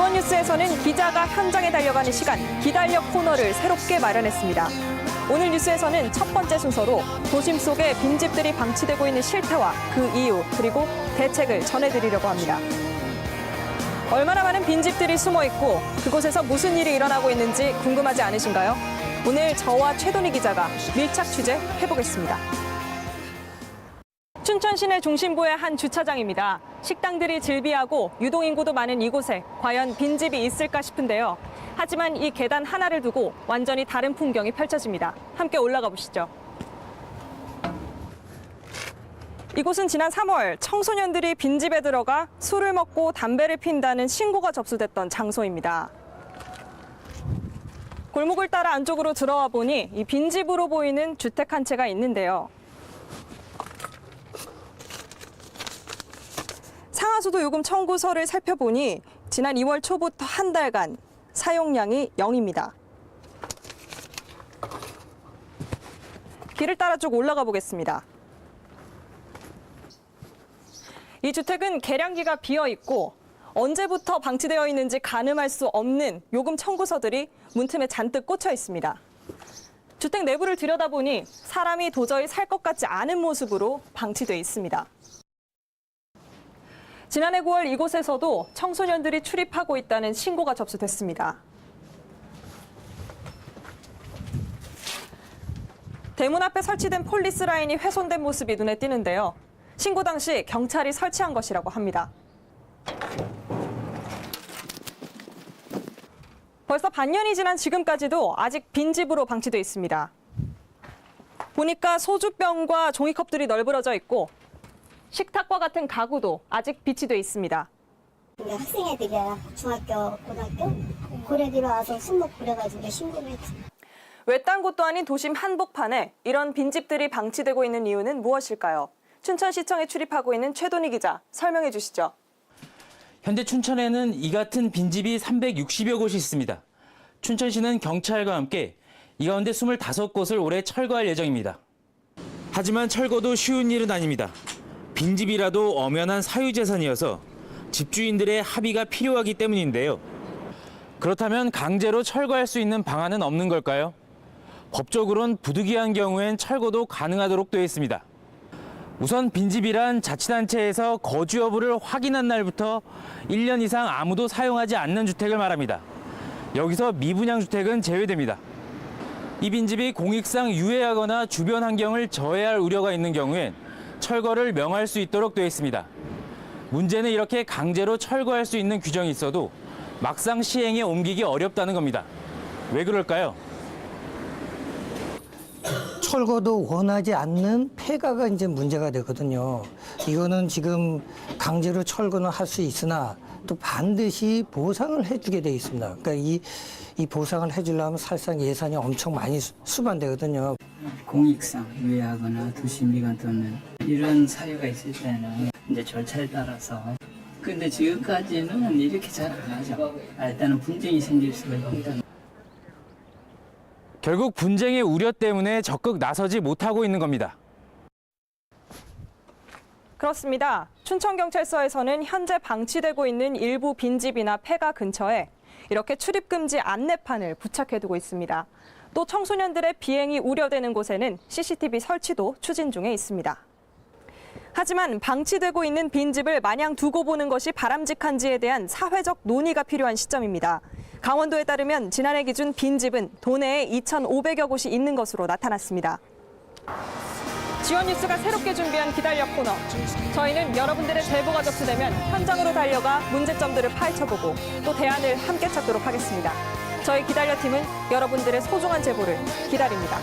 지원뉴스에서는 기자가 현장에 달려가는 시간, 기달려 코너를 새롭게 마련했습니다. 오늘 뉴스에서는 첫 번째 순서로 도심 속에 빈집들이 방치되고 있는 실태와 그 이유, 그리고 대책을 전해드리려고 합니다. 얼마나 많은 빈집들이 숨어 있고 그곳에서 무슨 일이 일어나고 있는지 궁금하지 않으신가요? 오늘 저와 최돈희 기자가 밀착 취재해보겠습니다. 춘천 시내 중심부의 한 주차장입니다. 식당들이 즐비하고 유동인구도 많은 이곳에 과연 빈집이 있을까 싶은데요. 하지만 이 계단 하나를 두고 완전히 다른 풍경이 펼쳐집니다. 함께 올라가 보시죠. 이곳은 지난 3월 청소년들이 빈집에 들어가 술을 먹고 담배를 핀다는 신고가 접수됐던 장소입니다. 골목을 따라 안쪽으로 들어와 보니 이 빈집으로 보이는 주택 한 채가 있는데요. 상하수도 요금 청구서를 살펴보니 지난 2월 초부터 한 달간 사용량이 0입니다. 길을 따라 쭉 올라가 보겠습니다. 이 주택은 계량기가 비어 있고 언제부터 방치되어 있는지 가늠할 수 없는 요금 청구서들이 문틈에 잔뜩 꽂혀 있습니다. 주택 내부를 들여다보니 사람이 도저히 살 것 같지 않은 모습으로 방치돼 있습니다. 지난해 9월 이곳에서도 청소년들이 출입하고 있다는 신고가 접수됐습니다. 대문 앞에 설치된 폴리스 라인이 훼손된 모습이 눈에 띄는데요. 신고 당시 경찰이 설치한 것이라고 합니다. 벌써 반년이 지난 지금까지도 아직 빈집으로 방치돼 있습니다. 보니까 소주병과 종이컵들이 널브러져 있고 식탁과 같은 가구도 아직 비치돼 있습니다. 학생 애들이야. 중학교, 고등학교 고래들이 와서 술 먹고 그래가지고 신고를 했지. 외딴 곳도 아닌 도심 한복판에 이런 빈집들이 방치되고 있는 이유는 무엇일까요? 춘천시청에 출입하고 있는 최돈희 기자, 설명해 주시죠. 현재 춘천에는 이 같은 빈집이 360여 곳이 있습니다. 춘천시는 경찰과 함께 이 가운데 25곳을 올해 철거할 예정입니다. 하지만 철거도 쉬운 일은 아닙니다. 빈집이라도 엄연한 사유재산이어서 집주인들의 합의가 필요하기 때문인데요. 그렇다면 강제로 철거할 수 있는 방안은 없는 걸까요? 법적으로는 부득이한 경우엔 철거도 가능하도록 되어 있습니다. 우선 빈집이란 자치단체에서 거주 여부를 확인한 날부터 1년 이상 아무도 사용하지 않는 주택을 말합니다. 여기서 미분양 주택은 제외됩니다. 이 빈집이 공익상 유해하거나 주변 환경을 저해할 우려가 있는 경우엔 철거를 명할 수 있도록 되어 있습니다. 문제는 이렇게 강제로 철거할 수 있는 규정이 있어도 막상 시행에 옮기기 어렵다는 겁니다. 왜 그럴까요? 철거도 원하지 않는 폐가가 이제 문제가 되거든요. 이거는 지금 강제로 철거는 할 수 있으나 또 반드시 보상을 해주게 돼 있습니다. 그러니까 이 보상을 해주려면 사실상 예산이 엄청 많이 수반되거든요. 공익상 유해하거나 도시미관 또는 이런 사유가 있을 때는 이제 절차에 따라서 근데 지금까지는 이렇게 잘 안 하죠. 일단은 분쟁이 생길 수가 있다. 결국 분쟁의 우려 때문에 적극 나서지 못하고 있는 겁니다. 그렇습니다. 춘천경찰서에서는 현재 방치되고 있는 일부 빈집이나 폐가 근처에 이렇게 출입금지 안내판을 부착해두고 있습니다. 또 청소년들의 비행이 우려되는 곳에는 CCTV 설치도 추진 중에 있습니다. 하지만 방치되고 있는 빈집을 마냥 두고 보는 것이 바람직한지에 대한 사회적 논의가 필요한 시점입니다. 강원도에 따르면 지난해 기준 빈집은 도내에 2,500여 곳이 있는 것으로 나타났습니다. 지원뉴스가 새롭게 준비한 기달려 코너. 저희는 여러분들의 제보가 접수되면 현장으로 달려가 문제점들을 파헤쳐보고 또 대안을 함께 찾도록 하겠습니다. 저희 기달려 팀은 여러분들의 소중한 제보를 기다립니다.